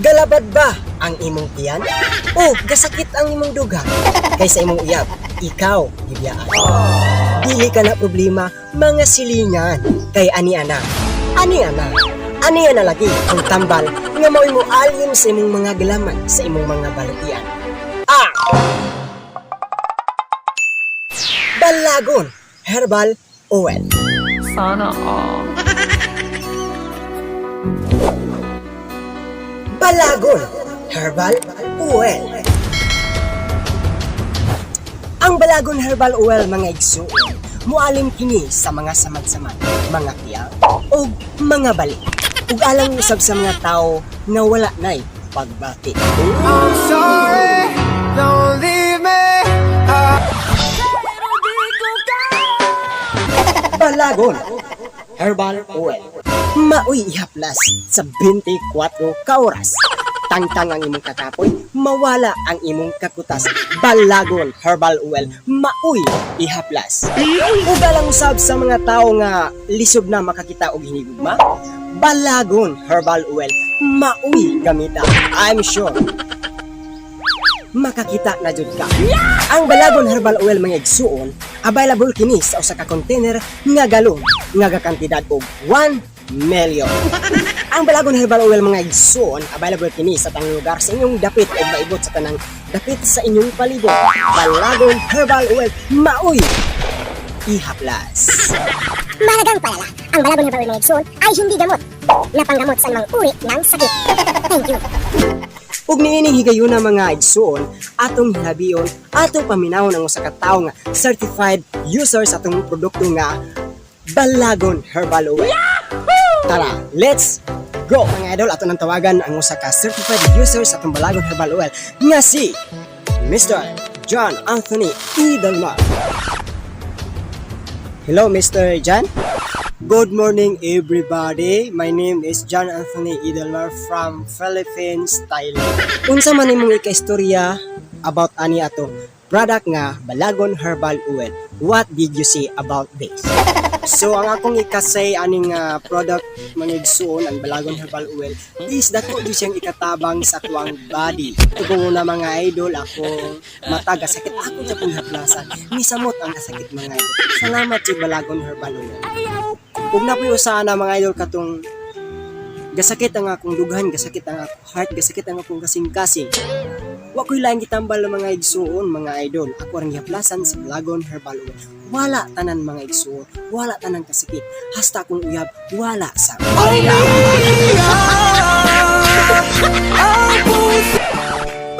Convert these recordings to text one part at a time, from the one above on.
Galabad ba ang imong tiyan? O gasakit ang imong duga? Kaysa imong uyab, ikaw gibiyaan. Dili ka na problema, mga silingan. Kay ani ana lagi ang tambal nga mao'y mo alim sa imong mga galaman, sa imong mga balutian. Balagon Herbal Oil. Sana all. Balagon Herbal Oil. Ang Balagon Herbal Oil, mga igsuon, mualim kini sa mga samad-samad, mga tiyang, o mga balik. Ug alang usab sa mga tao na wala na'y pagbati. I'm sorry, don't leave me. Balagon Herbal Oil. Maoy ihaplas sa 24 ka oras. Tangtang ang imong kakapoy, mawala ang imong kakutas. Balagon Herbal Oil, maoy ihaplas. Ug alang usab sa mga tao nga lisod na makakita og hinigugma, Balagon Herbal Oil, maoy gamita. I'm sure makakita na jud ka. Ang Balagon Herbal Oil, mga igsuon, available kini sa usa ka container nga galon nga kantidad og 1 million. Ang Balagon Herbal Oil, mga igsuon, available kini sa tanang lugar sa inyong dapit o maibot sa tanang dapit sa inyong palibot. Balagon Herbal Oil, maoy ihaplas. Mahalagang paalala, ang Balagon Herbal Oil, mga igsoon, ay hindi gamot na panggamot sa anumang uri ng sakit. Thank you. Ug niining higayon na, mga igsuon, atong hinabiyon, atong paminawon ang usa ka tawo nga certified user sa atong produkto nga Balagon Herbal Oil. Tara, let's go! Mga idol, ato nang tawagan ang usa ka certified user sa atong Balagon Herbal Oil nga si Mr. John Anthony Idolmar. Hello, Mr. John. Good morning, everybody. My name is John Anthony Idolmar from Philippines, Thailand. Unsa man imong ika-istorya about ani ato product nga Balagon Herbal Oil? What did you say about this? So ang akong ikasay aning product, mga igsuon, ang Balagon Herbal Oil is dako di siyang ikatabang sa tuwang body. Tugong una, mga idol, ako mataga sakit ako sa kong haplasan. Misamot ang kasakit, mga idol. Salamat si Balagon Herbal Oil. Kung napuyo sana, mga idol, katong gasakit ang akong dughan, gasakit ang akong heart, gasakit ang akong kasing-kasing. Wa ko'y laing gitambal ng mga igsuon, mga idol. Ako ang ihaplasan sa Balagon Herbal Oil. Wala tanan, mga igsuon, wala tanan kasakit. Hasta kung uyab, wala sa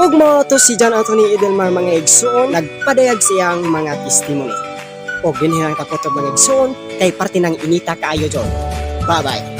ug mo to si John Anthony Idolmar, mga igsuon, nagpadayag siyang mga testimony. O ginhirang kapotob, mga igsuon, kay parte ng inita kaayo dyon. Bye-bye.